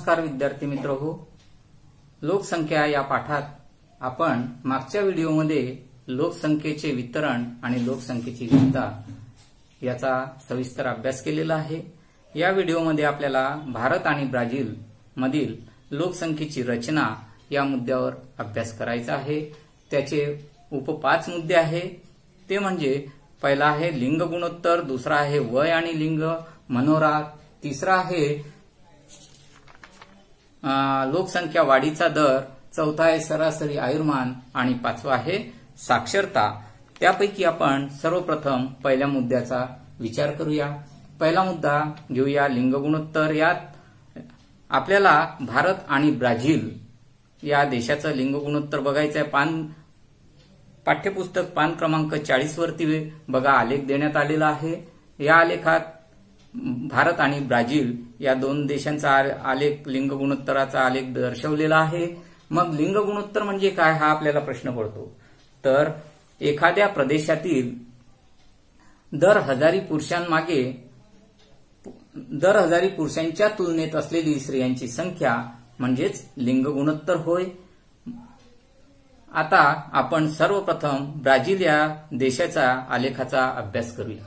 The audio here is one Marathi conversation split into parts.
नमस्कार विद्यार्थी मित्रहो, लोकसंख्या या पाठात आपण मागच्या व्हिडिओमध्ये लोकसंख्येचे वितरण आणि लोकसंख्येची घनता याचा सविस्तर अभ्यास केलेला आहे। या व्हिडिओमध्ये आपल्याला भारत आणि ब्राझील मधील लोकसंख्येची रचना या मुद्द्यावर अभ्यास करायचा आहे। त्याचे उप 5 मुद्दे आहेत, ते म्हणजे पहिला आहे लिंग गुणोत्तर, दुसरा आहे वय आणि लिंग मनोरा, तिसरा आहे लोकसंख्या वाढीचा दर, चौथा आहे सरासरी आयुर्मान आणि पाचवा आहे साक्षरता। त्यापैकी आपण सर्वप्रथम पहिल्या मुद्द्याचा विचार करूया। पहिला मुद्दा घेऊया लिंग गुणोत्तर। यात आपल्याला भारत आणि ब्राझील या देशाचं लिंग गुणोत्तर बघायचं आहे। पाठ्यपुस्तक पान क्रमांक 40 वरती बघा आलेख देण्यात आलेला आहे। या आलेखात भारत आणि ब्राझील या दोन देशांचा आलेख, लिंग गुणोत्तराचा आलेख दर्शवलेला आहे। मग लिंग गुणोत्तर म्हणजे काय हा आपल्याला प्रश्न पडतो। तर एखाद्या प्रदेशातील दर हजारी पुरुषांच्या तुलनेत असलेली स्त्रियांची संख्या म्हणजेच लिंग गुणोत्तर होय। आता आपण सर्वप्रथम ब्राझील या देशाचा आलेखाचा अभ्यास करूया।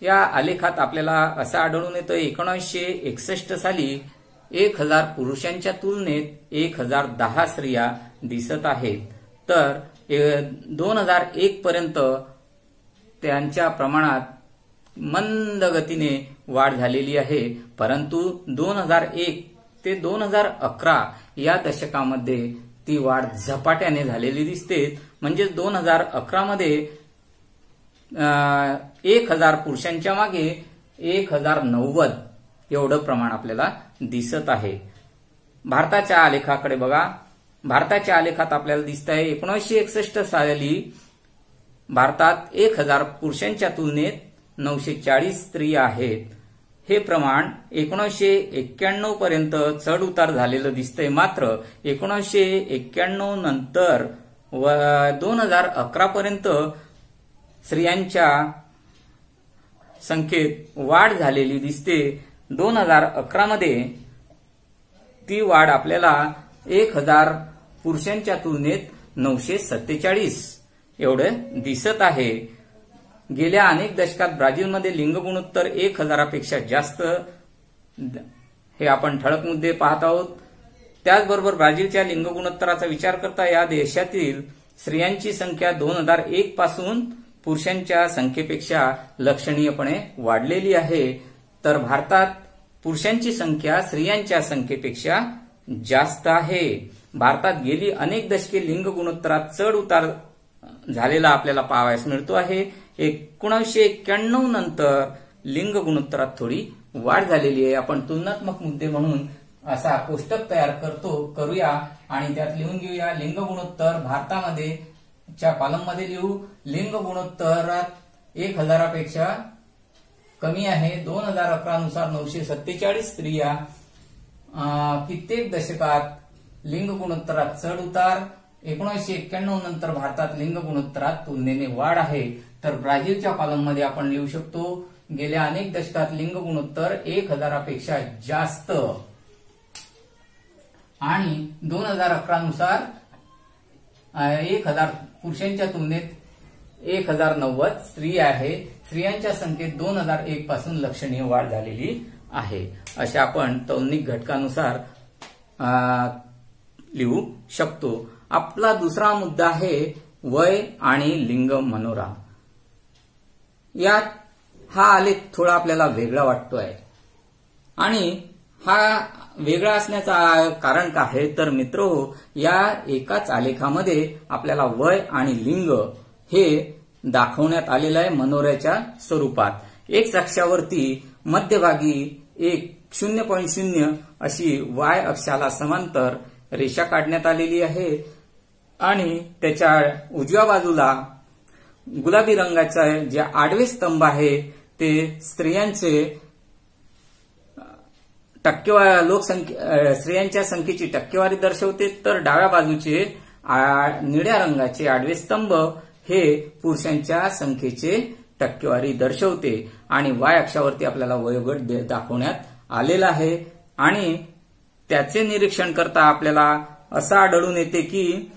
या आलेखात आपल्याला असं आढळून येतं 1961 साली 1000 पुरुषांच्या तुलनेत 1010 स्त्रिया दिसत आहेत। तर 2001 पर्यंत त्यांच्या प्रमाणात मंद गतीने वाढ झालेली आहे, परंतु 2001 ते 2011 या दशकामध्ये ती वाढ झपाट्याने झालेली दिसते। म्हणजे 2011 मध्ये 1000 पुरुषांच्या मागे 1090 एवढं प्रमाण आपल्याला दिसत आहे। भारताच्या आलेखाकडे बघा। भारताच्या आलेखात आपल्याला दिसत आहे 1961 साली भारतात 1000 पुरुषांच्या तुलनेत 940 स्त्रिया आहेत। हे प्रमाण 1991 पर्यंत चढ उतार झालेलं दिसतंय। मात्र 1991 नंतर 2011 पर्यंत स्त्रियांच्या संख्येत वाढ झालेली दिसते। 2011 मध्ये ती वाढ आपल्याला 1000 पुरुषांच्या तुलनेत 947 एवढे दिसत आहे। गेल्या अनेक दशकात ब्राझीलमध्ये लिंग गुणोत्तर 1000 पेक्षा जास्त, हे आपण ठळक मुद्दे पाहत आहोत। त्याचबरोबर ब्राझीलच्या लिंग गुणोत्तराचा विचार करता या देशातील स्त्रियांची संख्या 2001 पासून पुरुषांच्या संख्येपेक्षा लक्षणीयपणे वाढलेली आहे। तर भारतात पुरुषांची संख्या स्त्रियांच्या संख्येपेक्षा जास्त आहे। भारतात गेली अनेक दशके लिंग गुणोत्तरात चढ उतार झालेला आपल्याला पाहावयास मिळतो आहे। 1991 नंतर लिंग गुणोत्तरात थोडी वाढ झालेली आहे। आपण तुलनात्मक मुद्दे म्हणून असा कोष्टक तयार करूया आणि त्यात लिहून घेऊया लिंग गुणोत्तर। भारतामध्ये च्या कॉलममध्ये लिहू लिंग गुणोत्तरात 1000 पेक्षा कमी आहे। 2011 नुसार 947 स्त्रिया। कित्येक दशकात लिंग गुणोत्तरात चढ उतार। 1991 नंतर भारतात लिंग गुणोत्तरात तुलनेने वाढ आहे। तर ब्राझीलच्या कॉलममध्ये आपण लिहू शकतो गेल्या अनेक दशकात लिंग गुणोत्तर 1000 पेक्षा जास्त आणि 2011 नुसार 1000 पुरुषांच्या तुलनेत 1090 स्त्रिया आहे। स्त्रियांच्या संख्येत 2001 पासून लक्षणीय वाढ झालेली आहे। अशा आपण तौलनिक घटकानुसार लिहू शकतो। आपला दुसरा मुद्दा आहे वय आणि लिंग मनोरा। यात हा आलेख थोडा आपल्याला वेगळा वाटतोय आणि हा वेगळा असण्याचं कारण काय आहे तर मित्रहो, या एकाच आलेखामध्ये आपल्याला वय आणि लिंग हे दाखवण्यात आलेलं आहे मनोऱ्याच्या स्वरूपात। एक्स अक्षावरती मध्यभागी एक 0.0 अशी वाय अक्षाला समांतर रेषा काढण्यात आलेली आहे आणि त्याच्या उजव्या बाजूला गुलाबी रंगाचा जे आडवे स्तंभ आहे ते स्त्रियांचे स्त्रियांच्या संख्येची टक्केवारी दर्शवते। तर डाव्या बाजूचे निळ्या रंगाचे आडवे स्तंभ हे पुरुषांच्या संख्येचे टक्केवारी दर्शवते आणि वाय अक्षावरती आपल्याला वयोगट दाखवण्यात आलेला आहे आणि त्याचे निरीक्षण करता आपल्याला असं आढळून येते की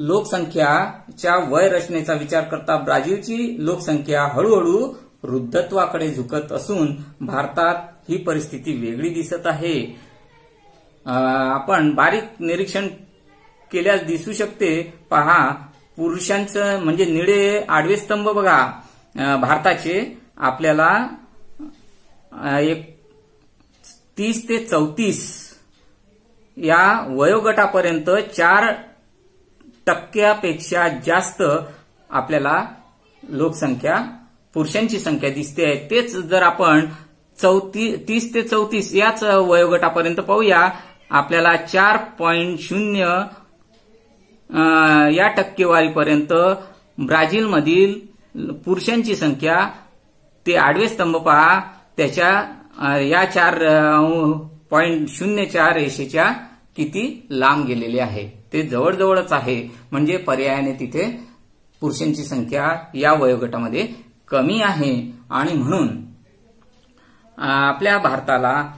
लोकसंख्याच्या वय रचनेचा विचार करता ब्राझीलची लोकसंख्या हळूहळू वृद्धत्वाकडे झुकत असून भारतात ही परिस्थिती वेगळी दिसत आहे. आपण बारीक निरीक्षण केल्यास दिसू शकते. पहा, पुरुषांचं म्हणजे निळे आडवे स्तंभ बघा भारताचे आपल्याला 30 ते 34 या वयोगटापर्यंत 4% जास्त आपल्याला लोकसंख्या पुरुषांची संख्या दिसते आहे. तेच जर आपण 30 ते 34 याच वयोगटापर्यंत पाहूया, आपल्याला 4.0 या टक्केवारीपर्यंत ब्राझीलमधील पुरुषांची संख्या, ते आडवे स्तंभ पहा, त्याच्या या 4.04 रेषेच्या किती लांब गेलेले आहे. ते जवळजवळच आहे. म्हणजे पर्यायाने तिथे पुरुषांची संख्या या वयोगटामध्ये कमी आहे. आणि म्हणून आपल्या भारताला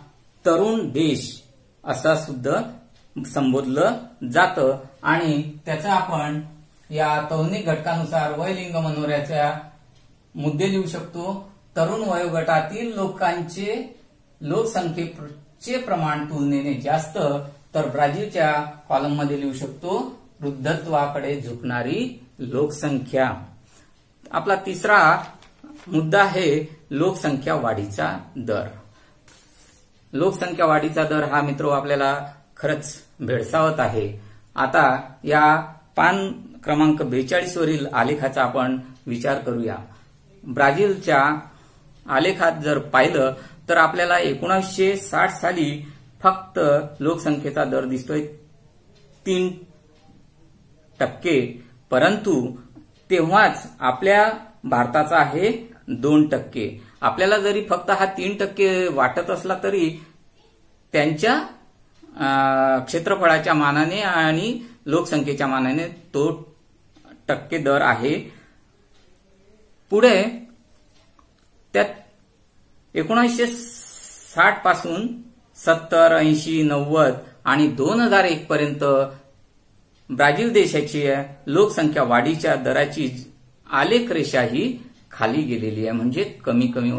तरुण देश असा सुद्धा संबोधलं जातं. आणि त्याचा आपण या तौनिक घटकानुसार वयलिंग मनोऱ्याच्या मुद्दे लिहू शकतो. तरुण वयोगटातील लोकांचे लोकसंख्येचे प्रमाण तुलनेने जास्त, तर ब्राझीलच्या कॉलममध्ये लिहू शकतो वृद्धत्वाकडे झुकणारी लोकसंख्या. आपला तिसरा मुद्दा आहे लोकसंख्या वाढीचा दर. लोकसंख्या वाढीचा दर हा मित्र आपल्याला खरंच भेडसावत आहे. आता या पान क्रमांक 42 वरील आलेखाचा आपण विचार करूया. ब्राझीलच्या आलेखात जर पाहिलं तर आपल्याला 1960 साली फक्त लोकसंख्येचा दर दिसतोय 3%, परंतु तेव्हाच आपल्या भारताचा आहे 2%. आपल्याला जरी फक्त हा 3% वाटत असला तरी त्यांच्या क्षेत्रफळाच्या मानाने आणि लोकसंख्येच्या मानाने तो टक्के दर आहे. पुढे त्यात 1960 पासून 70, 80, 90 आणि 2001 पर्यंत ब्राझील देशाची लोकसंख्या वाढीच्या दराची आलेख रेषा ही खाली गेलेली आहे. म्हणजे कमी कमी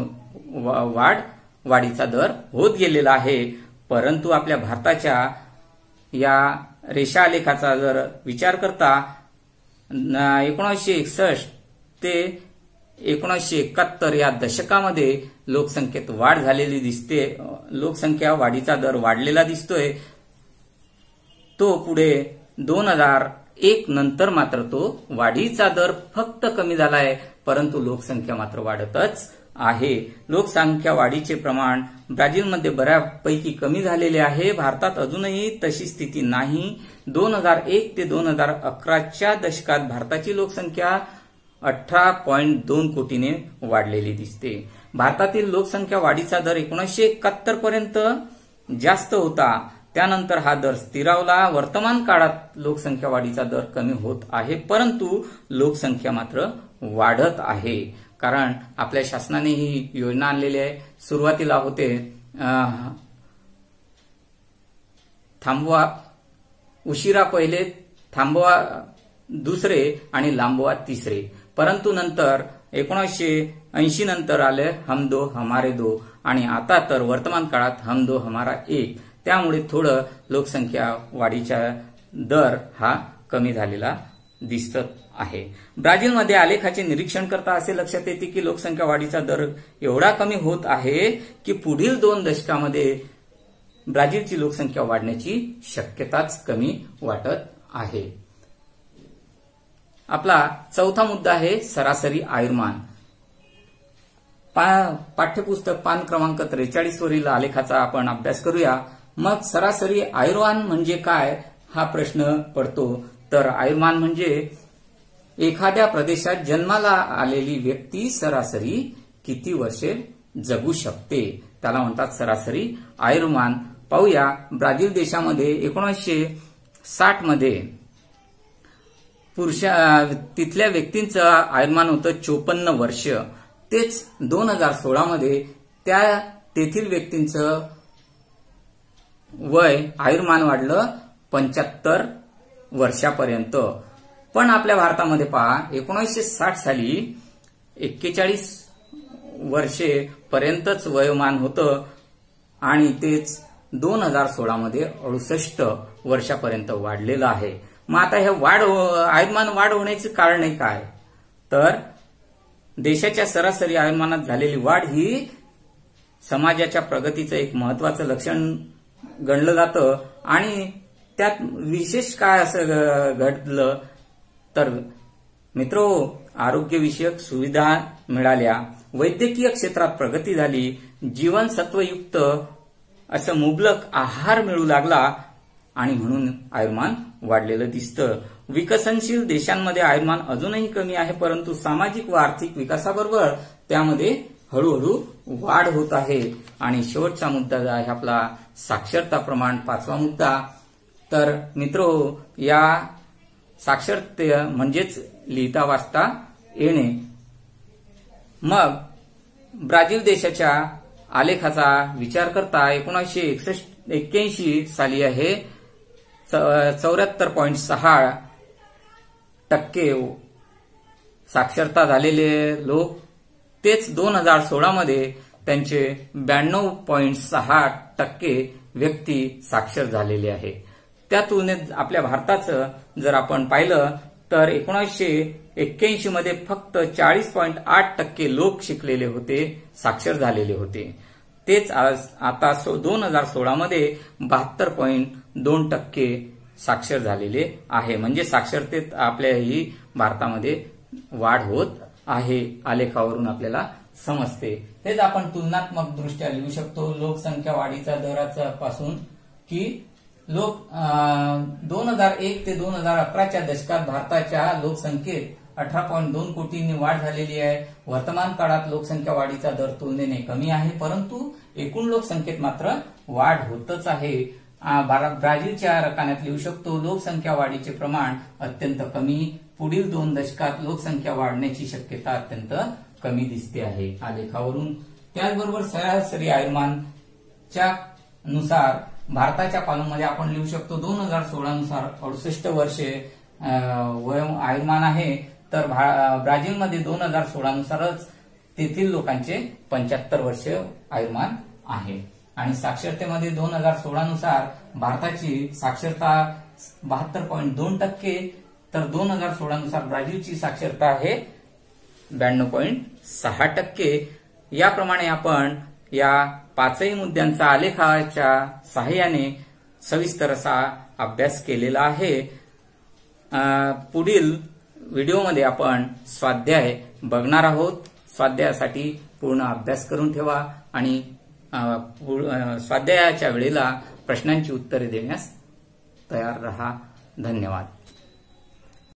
वाढीचा दर होत गेलेला आहे. परंतु आपल्या भारताच्या या रेषा आलेखाचा जर विचार करता 1961 ते 1971 या दशकामध्ये लोकसंख्येत वाढ झालेली दिसते. लोकसंख्या वाढीचा दर वाढलेला दिसतोय. तो पुढे 2001 नंतर मात्र तो वाढीचा दर फक्त कमी झालाय, परंतु लोकसंख्या मात्र वाढतच आहे. लोकसंख्या वाढीचे प्रमाण ब्राझीलमध्ये बऱ्यापैकी कमी झालेले आहे. भारतात अजूनही तशी स्थिती नाही. 2001 ते 2011च्या दशकात भारताची लोकसंख्या 18.2 कोटीने वाढलेली दिसते. भारतातील लोकसंख्या वाढीचा दर 1971 पर्यंत जास्त होता. त्यानंतर हा दर स्थिरावला. वर्तमान काळात लोकसंख्या वाढीचा दर कमी होत आहे, परंतु लोकसंख्या मात्र वाढत आहे. कारण आपल्या शासनाने ही योजना आणलेली आहे. सुरुवातीला होते थांबवा, उशिरा पहिले, थांबवा दुसरे आणि लांबवा तिसरे, परंतु नंतर 1980 नंतर आले हम दो हमारे दो आणि आता तर वर्तमान काळात हम दो हमारा एक. त्यामुळे थोडं लोकसंख्या वाढीचा दर हा कमी झालेला दिसत आहे. ब्राझीलमध्ये आलेखाचे निरीक्षण करता असे लक्षात येते की लोकसंख्या वाढीचा दर एवढा कमी होत आहे की पुढील 2 दशकामध्ये ब्राझीलची लोकसंख्या वाढण्याची शक्यताच कमी वाटत आहे. आपला चौथा मुद्दा आहे सरासरी आयुर्मान. पाठ्यपुस्तक पान क्रमांक 43 वरील आलेखाचा आपण अभ्यास करूया. मग सरासरी आयुर्मान म्हणजे काय हा प्रश्न पडतो. तर आयुर्मान म्हणजे एखाद्या प्रदेशात जन्माला आलेली व्यक्ती सरासरी किती वर्षे जगू शकते, त्याला म्हणतात सरासरी आयुर्मान. पाहूया, ब्राझील देशामध्ये 1960 मध्ये तिथल्या व्यक्तींचं आयुर्मान होतं 54 वर्ष. तेच 2016 मध्ये तेथील व्यक्तींचं वय आयुर्मान वाढलं 75 वर्षापर्यंत. पण आपल्या भारतामध्ये पहा 1960 साली 41 वर्षे पर्यंतच वयोमान होतं आणि तेच 2016 मध्ये 68 वर्षापर्यंत वाढलेलं आहे. मग आता हे आयुर्मान वाढ होण्याचे कारण आहे काय? तर देशाच्या सरासरी आयुर्मानात झालेली वाढ ही समाजाच्या प्रगतीचं एक महत्वाचं लक्षण गणलं जातं. आणि त्यात विशेष काय असं घडलं तर मित्रो, आरोग्यविषयक सुविधा मिळाल्या, वैद्यकीय क्षेत्रात प्रगती झाली, जीवनसत्वयुक्त असं मुबलक आहार मिळू लागला आणि म्हणून आयुर्मान वाढलेलं दिसतं. विकसनशील देशांमध्ये आयुर्मान अजूनही कमी आहे, परंतु सामाजिक व आर्थिक विकासाबरोबर त्यामध्ये हळूहळू वाढ होत आहे. आणि शेवटचा मुद्दा जो आहे आपला साक्षरता प्रमाण, 5वा मुद्दा. तर मित्रो, या साक्षरते म्हणजेच लिहिता वाचता येणे. मग ब्राझील देशाच्या आलेखाचा विचार करता 1981 साली आहे 74.6% साक्षरता झालेले लोक, तेच 2016 मध्ये त्यांचे 92.6% व्यक्ती साक्षर झालेले आहे. त्या तुलनेत आपल्या भारताचं जर आपण पाहिलं तर 1981 मध्ये फक्त 40.8% लोक शिकलेले होते, साक्षर झालेले होते. तेच आता 2016 मध्ये 72.2% साक्षर झालेले आहे. म्हणजे साक्षरतेत आपल्याही भारतामध्ये वाढ होत आहे, आलेखावरून आपल्याला समजते. हेच आपण तुलनात्मक दृष्ट्या लिहू शकतो लोकसंख्या वाढीचा दराचा पासून की 2001 ते 2011च्या दशकात भारताच्या लोकसंख्येत 18.2 कोटींनी वाढ झालेली आहे. वर्तमान काळात लोकसंख्या वाढीचा दर तुलनेने कमी आहे, परंतु एकूण लोकसंख्येत मात्र वाढ होतच आहे. ब्राझीलच्या रकान्यात लिहू शकतो लोकसंख्या वाढीचे प्रमाण अत्यंत कमी, पुढील 2 दशकात लोकसंख्या वाढण्याची शक्यता अत्यंत कमी दिसते आहे आलेखावरून. त्याचबरोबर सरासरी आयुर्मानच्या नुसार भारताच्या कॉलममध्ये आपण लिहू शकतो 2016 नुसार 68 वर्षे आयुर्मान आहे. तर ब्राझीलमध्ये 2016 नुसारच तेथील लोकांचे 75 वर्ष आयुर्मान आहे. आणि साक्षरतेमध्ये 2016 नुसार भारताची साक्षरता 72.2%, तर 2016 नुसार ब्राझीलची साक्षरता आहे 92.6%. याप्रमाणे आपण या 5ही मुद्द्यांचा आलेखाच्या सहाय्याने सविस्तर असा अभ्यास केलेला आहे. पुढील व्हिडिओमध्ये आपण स्वाध्याय बघणार आहोत. स्वाध्यायासाठी पूर्ण अभ्यास करून ठेवा आणि स्वाध्यायाच्या वेळेला प्रश्नांची उत्तरे देण्यास तयार रहा. धन्यवाद.